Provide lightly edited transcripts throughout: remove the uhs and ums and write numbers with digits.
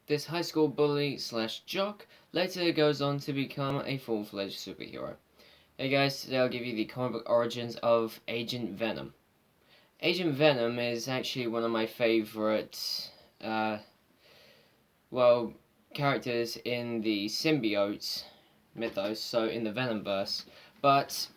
This high school bully slash jock later goes on to become a full-fledged superhero. Hey guys, today I'll give you the comic book origins of Agent Venom. Agent Venom is actually one of my favorite, characters in the symbiote mythos, so in the Venomverse. But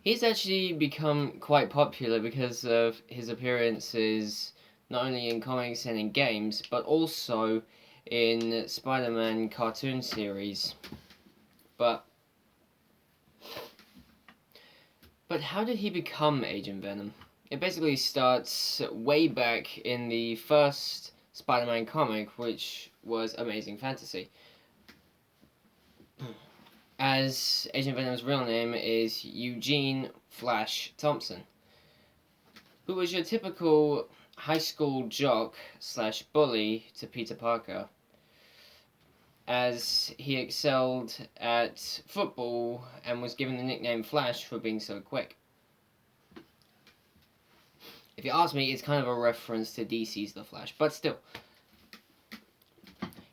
he's actually become quite popular because of his appearances not only in comics and in games, but also in Spider-Man cartoon series. But how did he become Agent Venom? It basically starts way back in the first Spider-Man comic, which was Amazing Fantasy. As Agent Venom's real name is Eugene Flash Thompson, who was your typical high school jock slash bully to Peter Parker, as he excelled at football and was given the nickname Flash for being so quick. If you ask me, it's kind of a reference to DC's The Flash, but still.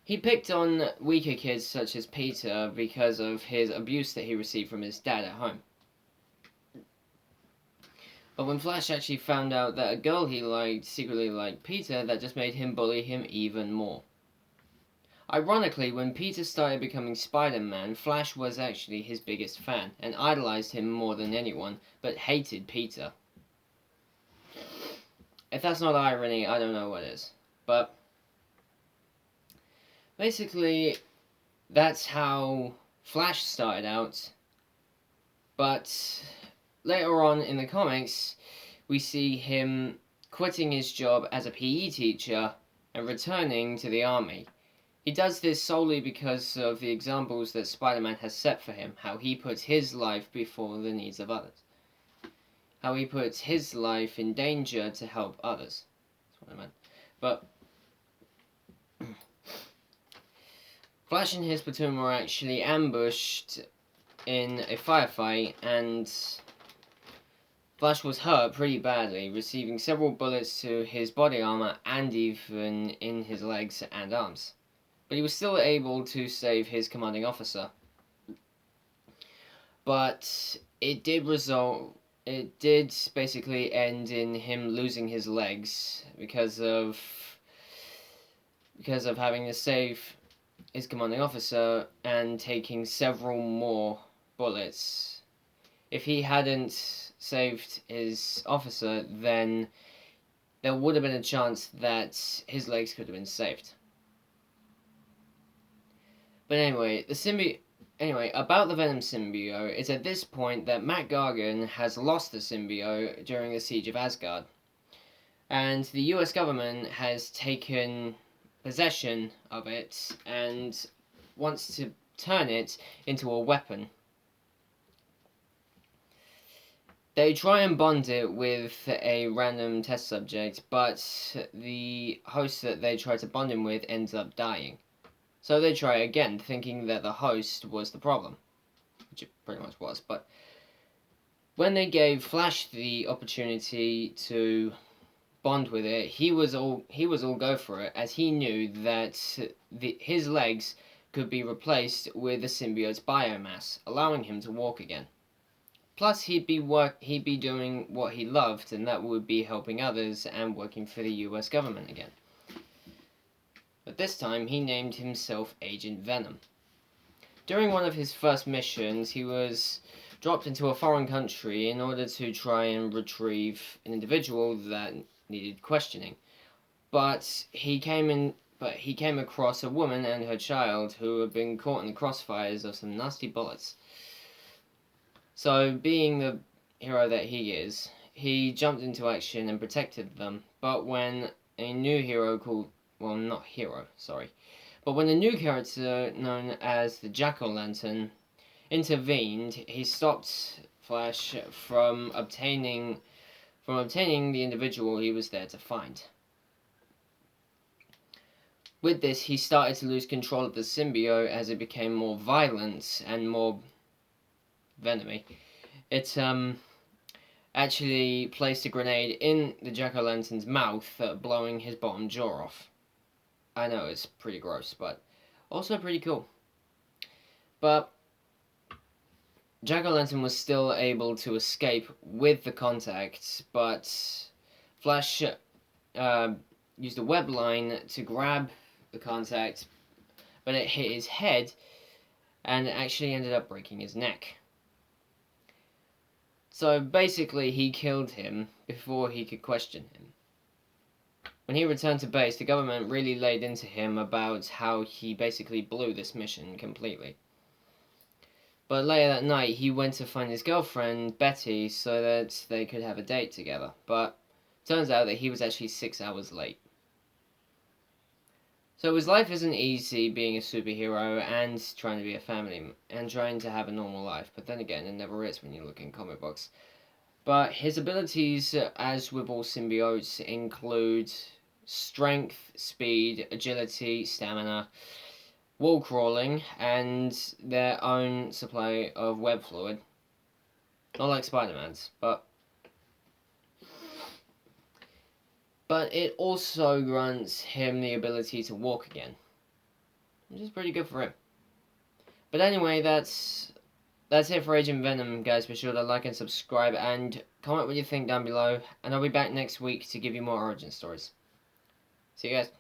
He picked on weaker kids such as Peter because of his abuse that he received from his dad at home. But when Flash actually found out that a girl he liked secretly liked Peter, that just made him bully him even more. Ironically, when Peter started becoming Spider-Man, Flash was actually his biggest fan, and idolized him more than anyone, but hated Peter. If that's not irony, I don't know what is. But basically, that's how Flash started out. But later on in the comics, we see him quitting his job as a PE teacher and returning to the army. He does this solely because of the examples that Spider-Man has set for him, how he puts his life before the needs of others. How he puts his life in danger to help others. That's what I meant. But Flash and his platoon were actually ambushed in a firefight, and Flash was hurt pretty badly, receiving several bullets to his body armor and even in his legs and arms. But he was still able to save his commanding officer. But it did basically end in him losing his legs because of having to save his commanding officer and taking several more bullets. If he hadn't saved his officer, then there would have been a chance that his legs could have been saved. But anyway, about the Venom symbiote, it's at this point that Matt Gargan has lost the symbiote during the siege of Asgard. And the US government has taken possession of it and wants to turn it into a weapon. They try and bond it with a random test subject, but the host that they try to bond him with ends up dying. So they try again, thinking that the host was the problem, which it pretty much was. But when they gave Flash the opportunity to bond with it, he was all go for it, as he knew that his legs could be replaced with the symbiote's biomass, allowing him to walk again. Plus, he'd be doing what he loved, and that would be helping others and working for the US government again. But this time, he named himself Agent Venom. During one of his first missions, he was dropped into a foreign country in order to try and retrieve an individual that needed questioning. But he came across a woman and her child who had been caught in the crossfires of some nasty bullets. So, being the hero that he is, he jumped into action and protected them. But when a new when a new character known as the Jack-O-Lantern intervened, he stopped Flash from obtaining the individual he was there to find. With this, he started to lose control of the symbiote as it became more violent and more venomy. It actually placed a grenade in the Jack-O-Lantern's mouth, blowing his bottom jaw off. I know it's pretty gross, but also pretty cool. But Jack-O-Lantern was still able to escape with the contact, but Flash used a web line to grab the contact, but it hit his head and actually ended up breaking his neck. So basically, he killed him before he could question him. When he returned to base, the government really laid into him about how he basically blew this mission completely. But later that night, he went to find his girlfriend, Betty, so that they could have a date together. But turns out that he was actually 6 hours late. So his life isn't easy being a superhero and trying to be a family and trying to have a normal life. But then again, it never is when you look in comic books. But his abilities, as with all symbiotes, include strength, speed, agility, stamina, wall crawling, and their own supply of web fluid. Not like Spider-Man's, but it also grants him the ability to walk again, which is pretty good for him. But anyway, that's it for Agent Venom, guys. Be sure to like and subscribe, and comment what you think down below, and I'll be back next week to give you more origin stories. See you guys.